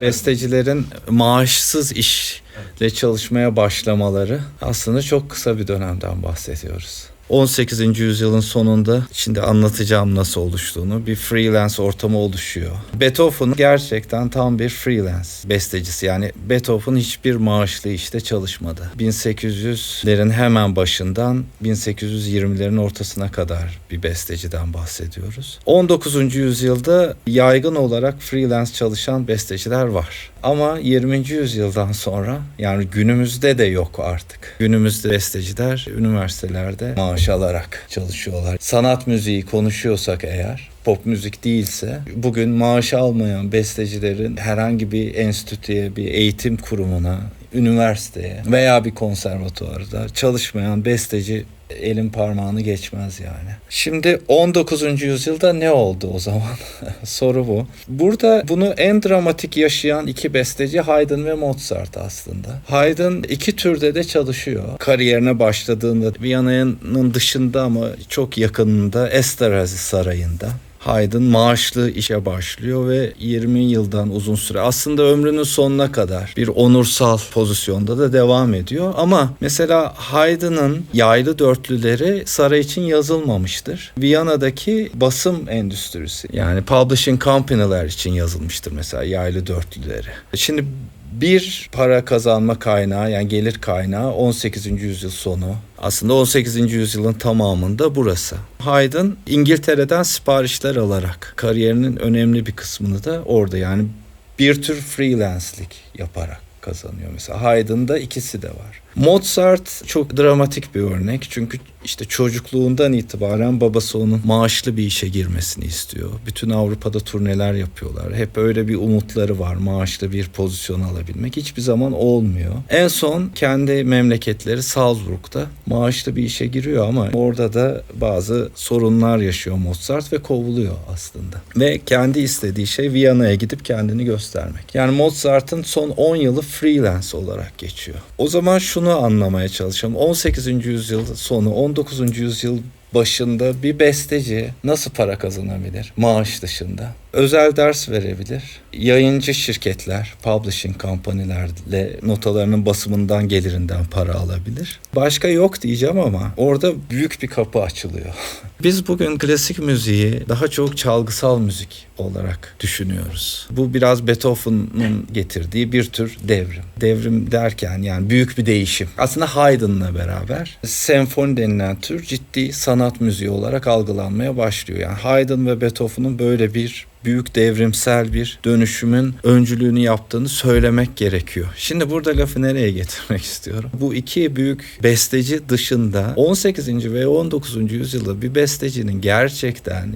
Bestecilerin maaşsız işle çalışmaya başlamaları aslında çok kısa bir dönemden bahsediyoruz. 18. yüzyılın sonunda, şimdi anlatacağım nasıl oluştuğunu, bir freelance ortamı oluşuyor. Beethoven gerçekten tam bir freelance bestecisi. Yani Beethoven hiçbir maaşlı işte çalışmadı. 1800'lerin hemen başından 1820'lerin ortasına kadar bir besteciden bahsediyoruz. 19. yüzyılda yaygın olarak freelance çalışan besteciler var. Ama 20. yüzyıldan sonra, yani günümüzde de yok artık. Günümüzde besteciler üniversitelerde maaş alarak çalışıyorlar. Sanat müziği konuşuyorsak eğer, pop müzik değilse, bugün maaş almayan bestecilerin herhangi bir enstitüye, bir eğitim kurumuna, üniversiteye veya bir konservatuvarda çalışmayan besteci elin parmağını geçmez yani. Şimdi 19. yüzyılda ne oldu o zaman? Soru bu. Burada bunu en dramatik yaşayan iki besteci Haydn ve Mozart aslında. Haydn iki türde de çalışıyor. Kariyerine başladığında Viyana'nın dışında ama çok yakınında Esterházy Sarayı'nda. Haydn maaşlı işe başlıyor ve 20 yıldan uzun süre, aslında ömrünün sonuna kadar bir onursal pozisyonda da devam ediyor. Ama mesela Haydn'ın yaylı dörtlüleri saray için yazılmamıştır. Viyana'daki basım endüstrisi, yani publishing company'ler için yazılmıştır mesela yaylı dörtlüleri. Şimdi bir para kazanma kaynağı, yani gelir kaynağı 18. yüzyıl sonu. Aslında 18. yüzyılın tamamında burası. Haydn İngiltere'den siparişler alarak kariyerinin önemli bir kısmını da orada, yani bir tür freelance'lik yaparak kazanıyor. Mesela Haydn'da ikisi de var. Mozart çok dramatik bir örnek. Çünkü işte çocukluğundan itibaren babası onun maaşlı bir işe girmesini istiyor. Bütün Avrupa'da turneler yapıyorlar. Hep öyle bir umutları var, maaşlı bir pozisyon alabilmek. Hiçbir zaman olmuyor. En son kendi memleketleri Salzburg'da maaşlı bir işe giriyor ama orada da bazı sorunlar yaşıyor Mozart ve kovuluyor aslında. Ve kendi istediği şey Viyana'ya gidip kendini göstermek. Yani Mozart'ın son 10 yılı freelance olarak geçiyor. O zaman şunu anlamaya çalışalım. 18. yüzyıl sonu, 19. yüzyıl başında bir besteci nasıl para kazanabilir maaş dışında? Özel ders verebilir. Yayıncı şirketler, publishing company'lerle notalarının basımından, gelirinden para alabilir. Başka yok diyeceğim ama orada büyük bir kapı açılıyor. Biz bugün klasik müziği daha çok çalgısal müzik olarak düşünüyoruz. Bu biraz Beethoven'ın getirdiği bir tür devrim. Devrim derken yani büyük bir değişim. Aslında Haydn'la beraber senfoni denilen tür ciddi sanat müziği olarak algılanmaya başlıyor. Yani Haydn ve Beethoven'ın böyle bir büyük devrimsel bir dönüşümün öncülüğünü yaptığını söylemek gerekiyor. Şimdi burada lafı nereye getirmek istiyorum? Bu iki büyük besteci dışında 18. ve 19. yüzyılda bir bestecinin gerçekten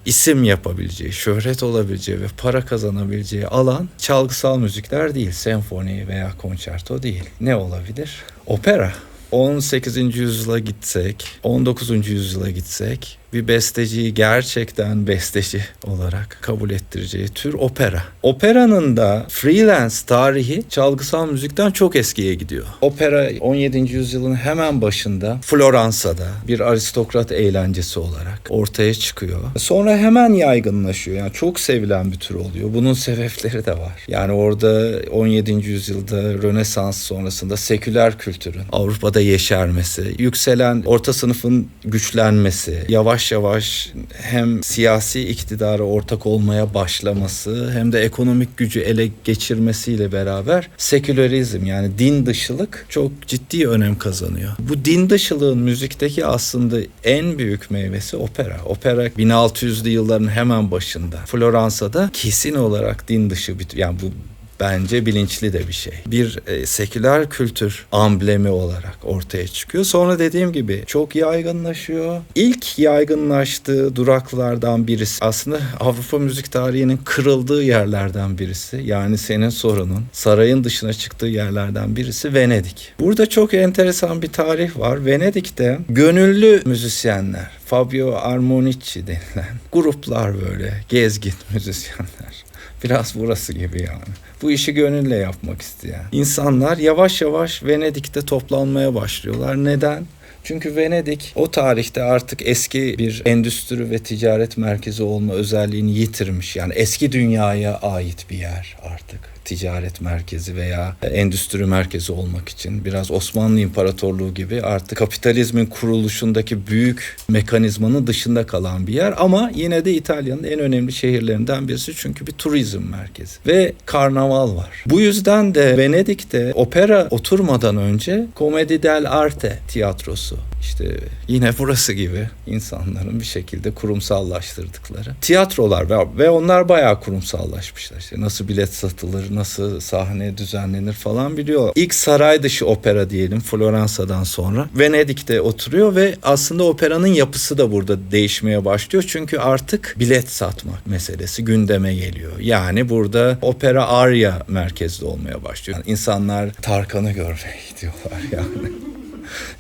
isim yapabileceği, şöhret olabileceği ve para kazanabileceği alan çalgısal müzikler değil. Senfoni veya konçerto değil. Ne olabilir? Opera. 18. yüzyıla gitsek, 19. yüzyıla gitsek, bir besteciyi gerçekten besteci olarak kabul ettireceği tür opera. Operanın da freelance tarihi çalgısal müzikten çok eskiye gidiyor. Opera 17. yüzyılın hemen başında Floransa'da bir aristokrat eğlencesi olarak ortaya çıkıyor. Sonra hemen yaygınlaşıyor. Yani çok sevilen bir tür oluyor. Bunun sebepleri de var. Yani orada 17. yüzyılda Rönesans sonrasında seküler kültürün Avrupa'da yeşermesi, yükselen orta sınıfın güçlenmesi, yavaş yavaş hem siyasi iktidara ortak olmaya başlaması hem de ekonomik gücü ele geçirmesiyle beraber sekülerizm, yani din dışılık çok ciddi önem kazanıyor. Bu din dışılığın müzikteki aslında en büyük meyvesi opera. Opera 1600'lü yılların hemen başında Floransa'da kesin olarak din dışı yani bu bence bilinçli de bir şey. Bir seküler kültür amblemi olarak ortaya çıkıyor. Sonra dediğim gibi çok yaygınlaşıyor. İlk yaygınlaştığı duraklardan birisi, aslında Avrupa müzik tarihinin kırıldığı yerlerden birisi. Yani senin sorunun sarayın dışına çıktığı yerlerden birisi Venedik. Burada çok enteresan bir tarih var. Venedik'te gönüllü müzisyenler, Fabio Armonici denilen gruplar, böyle gezgin müzisyenler. Biraz burası gibi yani. Bu işi gönülle yapmak isteyen İnsanlar yavaş yavaş Venedik'te toplanmaya başlıyorlar. Neden? Çünkü Venedik o tarihte artık eski bir endüstri ve ticaret merkezi olma özelliğini yitirmiş. Yani eski dünyaya ait bir yer artık. Ticaret merkezi veya endüstri merkezi olmak için biraz Osmanlı İmparatorluğu gibi artık kapitalizmin kuruluşundaki büyük mekanizmanın dışında kalan bir yer, ama yine de İtalya'nın en önemli şehirlerinden birisi, çünkü bir turizm merkezi ve karnaval var. Bu yüzden de Venedik'te opera oturmadan önce Commedia dell'arte tiyatrosu, işte yine burası gibi insanların bir şekilde kurumsallaştırdıkları tiyatrolar ve onlar bayağı kurumsallaşmışlar. İşte nasıl bilet satılır, nasıl sahne düzenlenir falan biliyorlar. İlk saray dışı opera diyelim Floransa'dan sonra Venedik'te oturuyor ve aslında operanın yapısı da burada değişmeye başlıyor. Çünkü artık bilet satmak meselesi gündeme geliyor. Yani burada opera arya merkezli olmaya başlıyor. Yani insanlar Tarkan'ı görmeye gidiyorlar yani.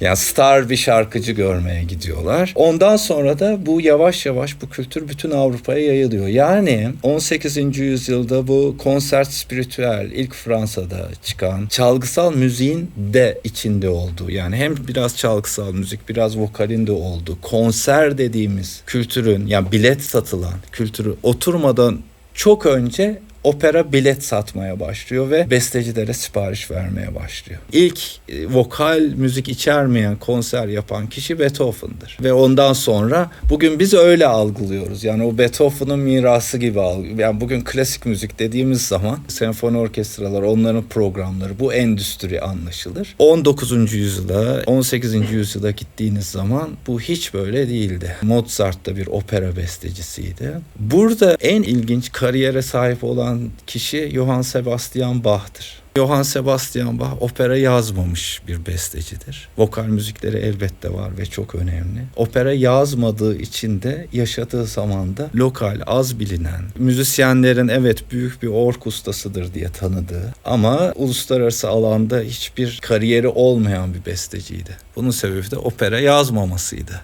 Yani star bir şarkıcı görmeye gidiyorlar. Ondan sonra da bu yavaş yavaş bu kültür bütün Avrupa'ya yayılıyor. Yani 18. yüzyılda bu konsert spiritüel ilk Fransa'da çıkan çalgısal müziğin de içinde olduğu, yani hem biraz çalgısal müzik biraz vokalin de olduğu konser dediğimiz kültürün, yani bilet satılan kültürü oturmadan çok önce opera bilet satmaya başlıyor ve bestecilere sipariş vermeye başlıyor. İlk vokal müzik içermeyen konser yapan kişi Beethoven'dır. Ve ondan sonra bugün biz öyle algılıyoruz. Yani o Beethoven'ın mirası gibi algılıyoruz. Yani bugün klasik müzik dediğimiz zaman senfoni orkestralar, onların programları, bu endüstri anlaşılır. 19. yüzyıla, 18. yüzyıla gittiğiniz zaman bu hiç böyle değildi. Mozart da bir opera bestecisiydi. Burada en ilginç kariyere sahip olan kişi Johann Sebastian Bach'tır. Johann Sebastian Bach opera yazmamış bir bestecidir. Vokal müzikleri elbette var ve çok önemli. Opera yazmadığı için de yaşadığı zamanda lokal, az bilinen, müzisyenlerin evet büyük bir ork ustasıdır diye tanıdığı ama uluslararası alanda hiçbir kariyeri olmayan bir besteciydi. Bunun sebebi de opera yazmamasıydı.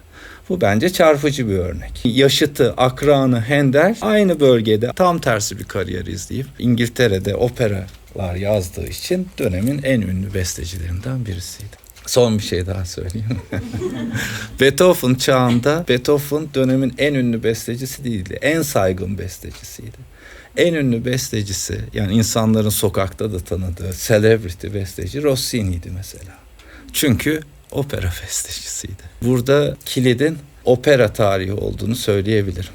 Bu bence çarpıcı bir örnek. Yaşıtı, akranı Handel aynı bölgede tam tersi bir kariyer izleyip İngiltere'de operalar yazdığı için dönemin en ünlü bestecilerinden birisiydi. Son bir şey daha söyleyeyim. Beethoven çağında Beethoven dönemin en ünlü bestecisi değildi. En saygın bestecisiydi. En ünlü bestecisi, yani insanların sokakta da tanıdığı celebrity besteci Rossini'ydi mesela. Çünkü opera bestecisiydi. Burada kilidin opera tarihi olduğunu söyleyebilirim.